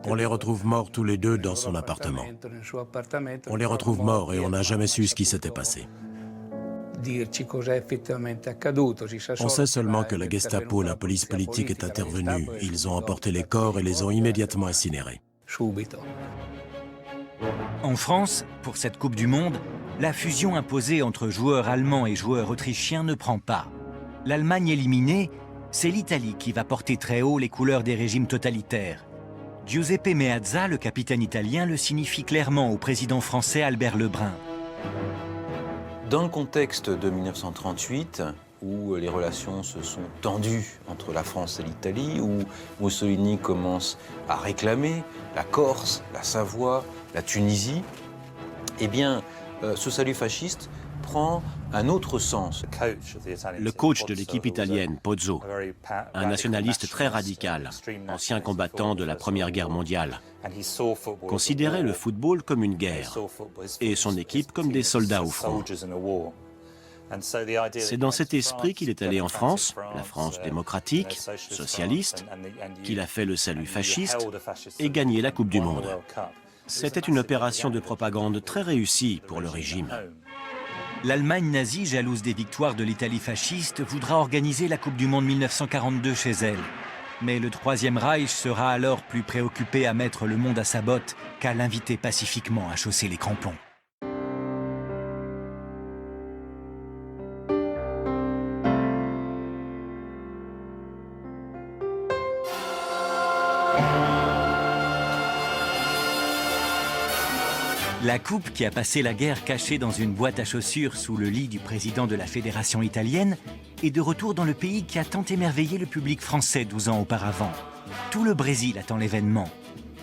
On les retrouve morts tous les deux dans son appartement. On les retrouve morts et on n'a jamais su ce qui s'était passé. On sait seulement que la Gestapo, la police politique, est intervenue. Ils ont emporté les corps et les ont immédiatement incinérés. En France, pour cette Coupe du Monde, la fusion imposée entre joueurs allemands et joueurs autrichiens ne prend pas. L'Allemagne éliminée, c'est l'Italie qui va porter très haut les couleurs des régimes totalitaires. Giuseppe Meazza, le capitaine italien, le signifie clairement au président français Albert Lebrun. Dans le contexte de 1938, où les relations se sont tendues entre la France et l'Italie, où Mussolini commence à réclamer la Corse, la Savoie, la Tunisie, eh bien, ce salut fasciste prend un autre sens. Le coach de l'équipe italienne, Pozzo, un nationaliste très radical, ancien combattant de la Première Guerre mondiale, considérait le football comme une guerre et son équipe comme des soldats au front. C'est dans cet esprit qu'il est allé en France, la France démocratique, socialiste, qu'il a fait le salut fasciste et gagné la Coupe du Monde. C'était une opération de propagande très réussie pour le régime. L'Allemagne nazie, jalouse des victoires de l'Italie fasciste, voudra organiser la Coupe du Monde 1942 chez elle. Mais le Troisième Reich sera alors plus préoccupé à mettre le monde à sa botte qu'à l'inviter pacifiquement à chausser les crampons. La coupe qui a passé la guerre cachée dans une boîte à chaussures sous le lit du président de la Fédération italienne est de retour dans le pays qui a tant émerveillé le public français 12 ans auparavant. Tout le Brésil attend l'événement.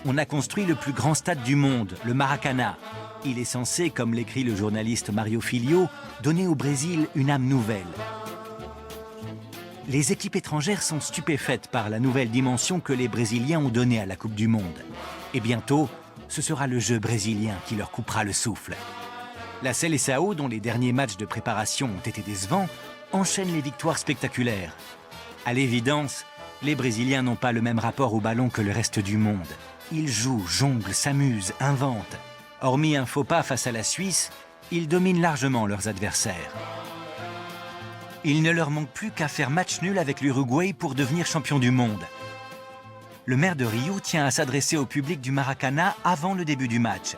On a construit le plus grand stade du monde, le Maracanã. Il est censé, comme l'écrit le journaliste Mario Filho, donner au Brésil une âme nouvelle. Les équipes étrangères sont stupéfaites par la nouvelle dimension que les Brésiliens ont donnée à la Coupe du Monde. Et bientôt, ce sera le jeu brésilien qui leur coupera le souffle. La Seleção, dont les derniers matchs de préparation ont été décevants, enchaîne les victoires spectaculaires. À l'évidence, les Brésiliens n'ont pas le même rapport au ballon que le reste du monde. Ils jouent, jonglent, s'amusent, inventent. Hormis un faux pas face à la Suisse, ils dominent largement leurs adversaires. Il ne leur manque plus qu'à faire match nul avec l'Uruguay pour devenir champion du monde. Le maire de Rio tient à s'adresser au public du Maracanã avant le début du match.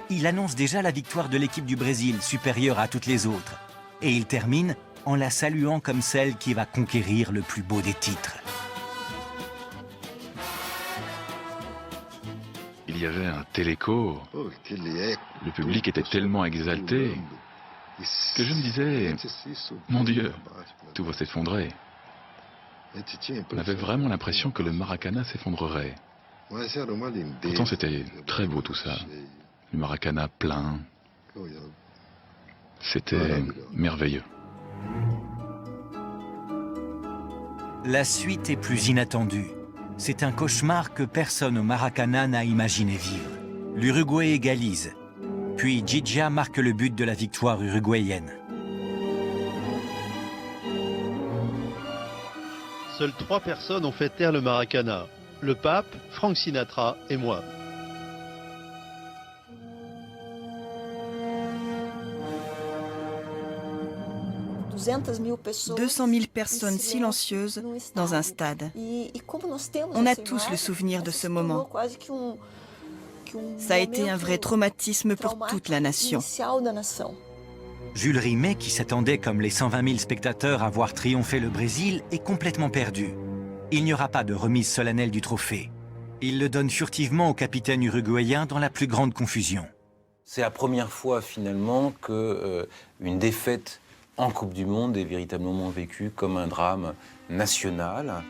Il annonce déjà la victoire de l'équipe du Brésil, supérieure à toutes les autres. Et il termine en la saluant comme celle qui va conquérir le plus beau des titres. Il y avait un tel écho. Le public était tellement exalté que je me disais, mon Dieu, tout va s'effondrer. On avait vraiment l'impression que le Maracanã s'effondrerait. Pourtant, c'était très beau tout ça. Le Maracanã plein. C'était merveilleux. La suite est plus inattendue. C'est un cauchemar que personne au Maracanã n'a imaginé vivre. L'Uruguay égalise. Puis Djidia marque le but de la victoire uruguayenne. Seules 3 personnes ont fait taire le Maracanã. Le pape, Frank Sinatra et moi. « 200 000 personnes silencieuses dans un stade. On a tous le souvenir de ce moment. Ça a été un vrai traumatisme pour toute la nation. » Jules Rimet, qui s'attendait comme les 120 000 spectateurs à voir triompher le Brésil, est complètement perdu. Il n'y aura pas de remise solennelle du trophée. Il le donne furtivement au capitaine uruguayen dans la plus grande confusion. C'est la première fois finalement qu'une défaite en Coupe du Monde est véritablement vécue comme un drame national.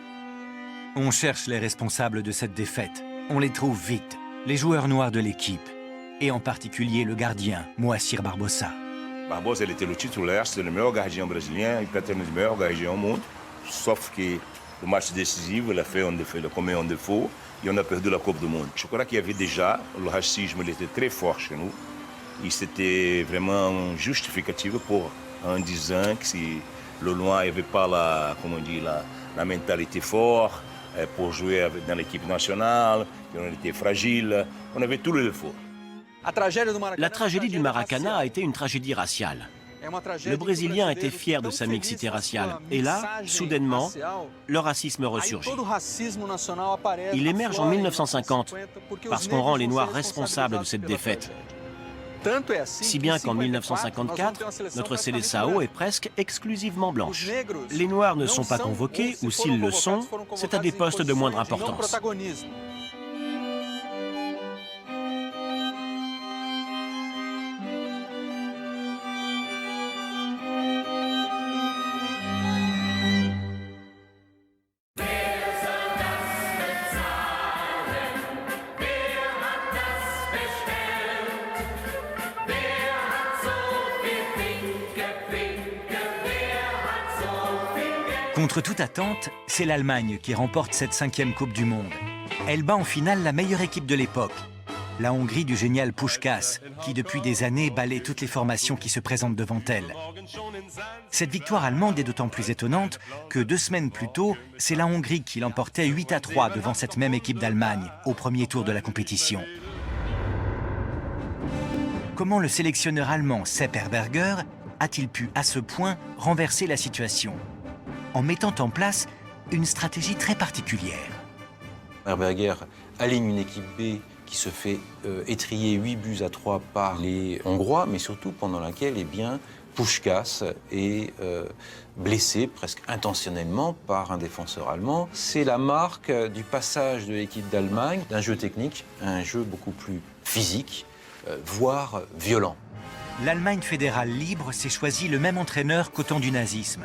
On cherche les responsables de cette défaite. On les trouve vite, les joueurs noirs de l'équipe. Et en particulier le gardien, Moacir Barbosa. Barbosa, ele était le titulaire, c'est le meilleur gardien brésilien, il peut être le meilleur gardien au monde. Sauf que le match décisif, il a commis un défaut et on a perdu la Coupe du Monde. Je crois qu'il y avait déjà, le racisme il était très fort chez nous. Et c'était vraiment justificatif en disant que si le Noir n'avait pas la mentalité forte, pour jouer dans l'équipe nationale, qui ont été fragiles. On avait tous les défauts. La tragédie du Maracana a été une tragédie raciale. Le Brésilien était fier de sa mixité raciale. Et là, soudainement, le racisme ressurgit. Il émerge en 1950 parce qu'on rend les Noirs responsables de cette défaite. Si bien qu'en 1954, notre Seleção est presque exclusivement blanche. Les Noirs ne sont pas convoqués, ou s'ils le sont, c'est à des postes de moindre importance. Contre toute attente, c'est l'Allemagne qui remporte cette 5e Coupe du Monde. Elle bat en finale la meilleure équipe de l'époque, la Hongrie du génial Puskás, qui depuis des années balaie toutes les formations qui se présentent devant elle. Cette victoire allemande est d'autant plus étonnante que 2 semaines plus tôt, c'est la Hongrie qui l'emportait 8-3 devant cette même équipe d'Allemagne, au premier tour de la compétition. Comment le sélectionneur allemand Sepp Herberger a-t-il pu à ce point renverser la situation ? En mettant en place une stratégie très particulière. Herberger aligne une équipe B qui se fait étrier 8-3 par les Hongrois, mais surtout pendant laquelle Puskás est blessé presque intentionnellement par un défenseur allemand. C'est la marque du passage de l'équipe d'Allemagne d'un jeu technique à un jeu beaucoup plus physique, voire violent. L'Allemagne fédérale libre s'est choisi le même entraîneur qu'au temps du nazisme.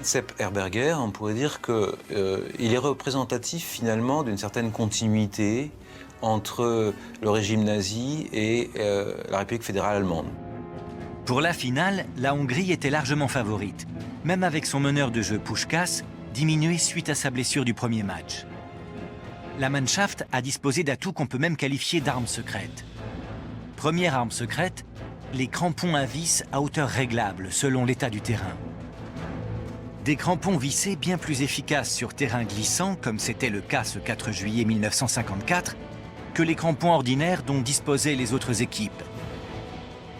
Sepp Herberger, on pourrait dire qu'il est représentatif finalement d'une certaine continuité entre le régime nazi et la République fédérale allemande. Pour la finale, la Hongrie était largement favorite, même avec son meneur de jeu Puskás, diminué suite à sa blessure du premier match. La Mannschaft a disposé d'atouts qu'on peut même qualifier d'armes secrètes. Première arme secrète, les crampons à vis à hauteur réglable selon l'état du terrain. Des crampons vissés bien plus efficaces sur terrain glissant, comme c'était le cas ce 4 juillet 1954, que les crampons ordinaires dont disposaient les autres équipes.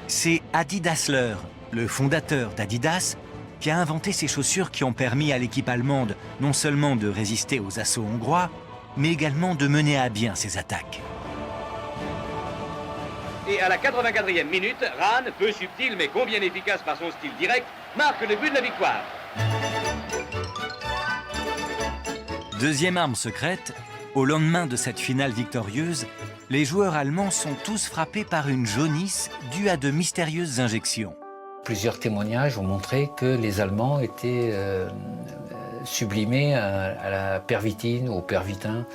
C'est Adi Dassler, le fondateur d'Adidas, qui a inventé ces chaussures qui ont permis à l'équipe allemande non seulement de résister aux assauts hongrois, mais également de mener à bien ses attaques. Et à la 84e minute, Rahn, peu subtil mais combien efficace par son style direct, marque le but de la victoire. Deuxième arme secrète, au lendemain de cette finale victorieuse, les joueurs allemands sont tous frappés par une jaunisse due à de mystérieuses injections. Plusieurs témoignages ont montré que les Allemands étaient sublimés à la pervitine ou au pervitin,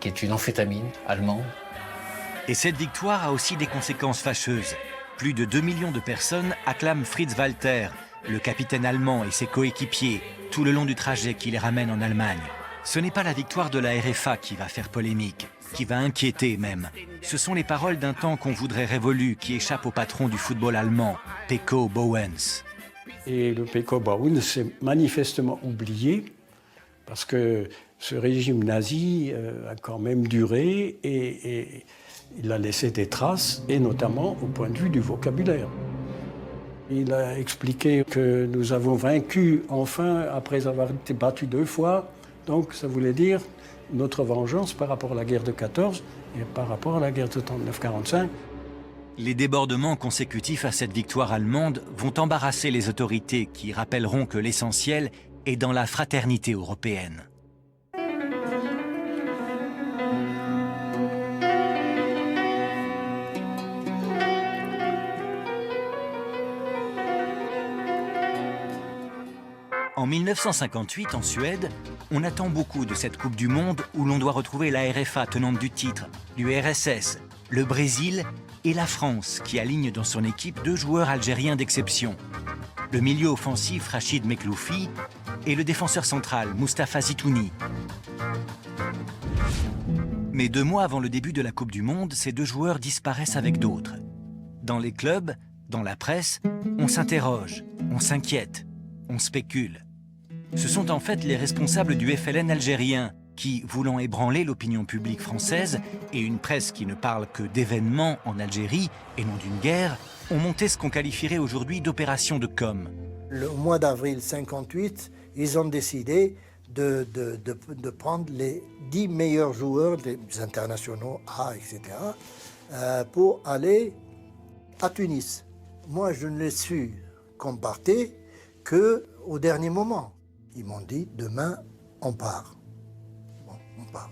qui est une amphétamine allemande. Et cette victoire a aussi des conséquences fâcheuses. Plus de 2 millions de personnes acclament Fritz Walter, le capitaine allemand et ses coéquipiers, tout le long du trajet qui les ramène en Allemagne. Ce n'est pas la victoire de la RFA qui va faire polémique, qui va inquiéter même. Ce sont les paroles d'un temps qu'on voudrait révolu qui échappent au patron du football allemand, Peko Bauens. Et le Peko Bauens s'est manifestement oublié parce que ce régime nazi a quand même duré et il a laissé des traces, et notamment au point de vue du vocabulaire. Il a expliqué que nous avons vaincu enfin après avoir été battus 2 fois. Donc ça voulait dire notre vengeance par rapport à la guerre de 14 et par rapport à la guerre de 39-45. Les débordements consécutifs à cette victoire allemande vont embarrasser les autorités qui rappelleront que l'essentiel est dans la fraternité européenne. En 1958, en Suède, on attend beaucoup de cette Coupe du Monde où l'on doit retrouver la RFA tenante du titre, l'URSS, le Brésil et la France qui aligne dans son équipe 2 joueurs algériens d'exception. Le milieu offensif Rachid Mekloufi et le défenseur central Mustapha Zitouni. Mais 2 mois avant le début de la Coupe du Monde, ces 2 joueurs disparaissent avec d'autres. Dans les clubs, dans la presse, on s'interroge, on s'inquiète, on spécule. Ce sont en fait les responsables du FLN algérien qui, voulant ébranler l'opinion publique française et une presse qui ne parle que d'événements en Algérie et non d'une guerre, ont monté ce qu'on qualifierait aujourd'hui d'opération de com. Au mois d'avril 1958, ils ont décidé de prendre les 10 meilleurs joueurs des internationaux A, etc., pour aller à Tunis. Moi, je ne l'ai su qu'on partait qu'au dernier moment. Ils m'ont dit, demain, on part. Bon, on part.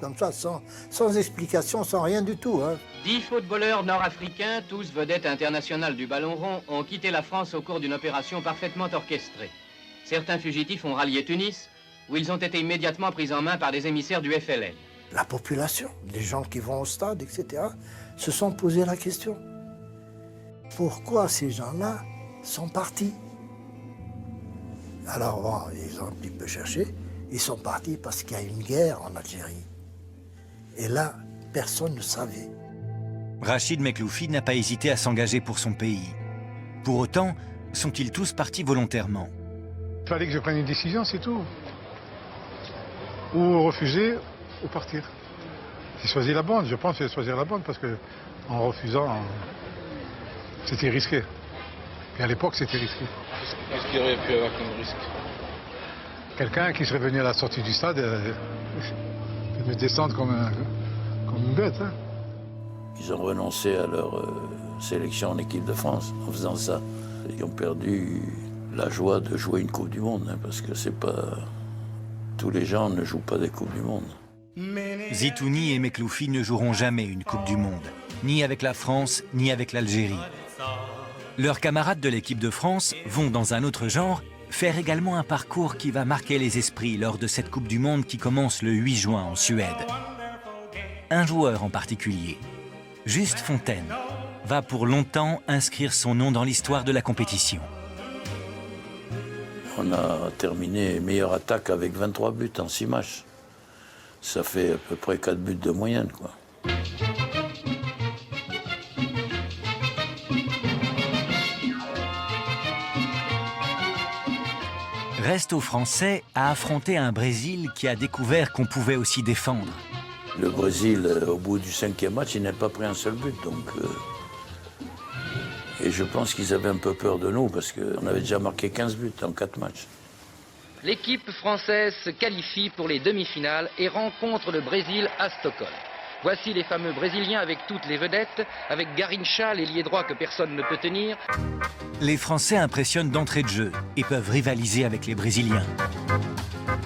Comme ça, sans explication, sans rien du tout. 10 footballeurs nord-africains, tous vedettes internationales du ballon rond, ont quitté la France au cours d'une opération parfaitement orchestrée. Certains fugitifs ont rallié Tunis, où ils ont été immédiatement pris en main par des émissaires du FLN. La population, les gens qui vont au stade, etc., se sont posé la question. Pourquoi ces gens-là sont partis? Alors, bon, ils ont un petit peu cherché. Ils sont partis parce qu'il y a une guerre en Algérie. Et là, personne ne savait. Rachid Mekloufi n'a pas hésité à s'engager pour son pays. Pour autant, sont-ils tous partis volontairement? Il fallait que je prenne une décision, c'est tout. Ou refuser, ou partir. J'ai choisi la bonne, je pense que j'ai choisi la bonne parce que en refusant, c'était risqué. Et à l'époque, c'était risqué. Qu'est-ce qu'il y aurait pu avoir comme risque? Quelqu'un qui serait venu à la sortie du stade et me descendre comme une bête. Ils ont renoncé à leur sélection en équipe de France en faisant ça. Ils ont perdu la joie de jouer une Coupe du Monde, parce que c'est pas... Tous les gens ne jouent pas des Coupes du Monde. Zitouni et Mekloufi ne joueront jamais une Coupe du Monde, ni avec la France, ni avec l'Algérie. Leurs camarades de l'équipe de France vont, dans un autre genre, faire également un parcours qui va marquer les esprits lors de cette Coupe du Monde qui commence le 8 juin en Suède. Un joueur en particulier, Just Fontaine, va pour longtemps inscrire son nom dans l'histoire de la compétition. On a terminé meilleure attaque avec 23 buts en 6 matchs. Ça fait à peu près 4 buts de moyenne, quoi. Reste aux Français à affronter un Brésil qui a découvert qu'on pouvait aussi défendre. Le Brésil, au bout du 5e match, il n'a pas pris un seul but, donc... Et je pense qu'ils avaient un peu peur de nous, parce qu'on avait déjà marqué 15 buts en 4 matchs. L'équipe française se qualifie pour les demi-finales et rencontre le Brésil à Stockholm. Voici les fameux Brésiliens avec toutes les vedettes, avec Garrincha, l'ailier droit que personne ne peut tenir. Les Français impressionnent d'entrée de jeu et peuvent rivaliser avec les Brésiliens.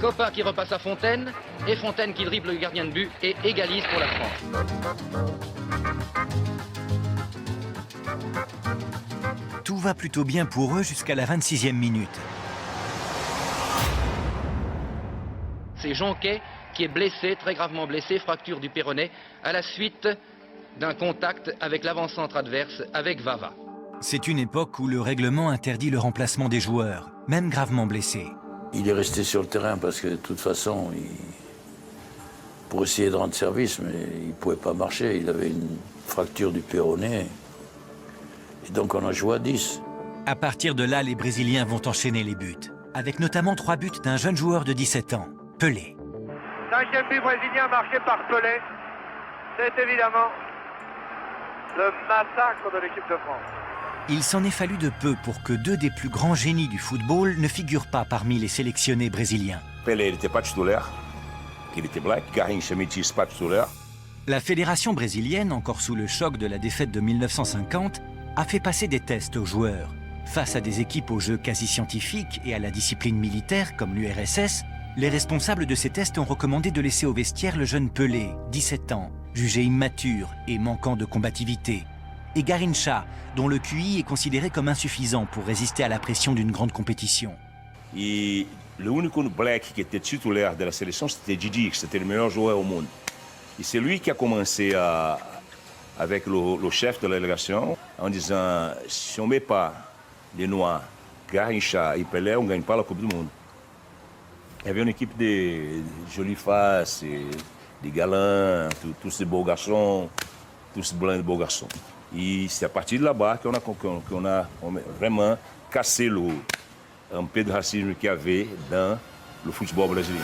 Coppa qui repasse à Fontaine, et Fontaine qui dribble le gardien de but et égalise pour la France. Tout va plutôt bien pour eux jusqu'à la 26e minute. C'est Jonquet qui est blessé, très gravement blessé, fracture du péroné, à la suite d'un contact avec l'avant-centre adverse, avec Vava. C'est une époque où le règlement interdit le remplacement des joueurs, même gravement blessés. Il est resté sur le terrain parce que de toute façon, pour essayer de rendre service, mais il ne pouvait pas marcher. Il avait une fracture du péroné. Et donc on a joué à 10. À partir de là, les Brésiliens vont enchaîner les buts, avec notamment 3 buts d'un jeune joueur de 17 ans, Pelé. 5e but brésilien marqué par Pelé. C'est évidemment le massacre de l'équipe de France. Il s'en est fallu de peu pour que 2 des plus grands génies du football ne figurent pas parmi les sélectionnés brésiliens. Pelé n'était pas titulaire, il était black, Garrincha Métis pas titulaire. La fédération brésilienne, encore sous le choc de la défaite de 1950, a fait passer des tests aux joueurs. Face à des équipes aux jeux quasi scientifiques et à la discipline militaire comme l'URSS, les responsables de ces tests ont recommandé de laisser au vestiaire le jeune Pelé, 17 ans, jugé immature et manquant de combativité, et Garrincha, dont le QI est considéré comme insuffisant pour résister à la pression d'une grande compétition. Et le único black qui était titulaire de la sélection, c'était Didi, c'était le meilleur joueur au monde. Et c'est lui qui a commencé avec le chef de la délégation en disant si on ne met pas les Noirs, Garrincha et Pelé, on ne gagne pas la Coupe du Monde. Il y avait une équipe de jolies faces, des galants, tous ces beaux garçons, tous blancs de beaux garçons. Et c'est à partir de là-bas qu'on a vraiment cassé un peu de racisme qu'il y avait dans le football brésilien.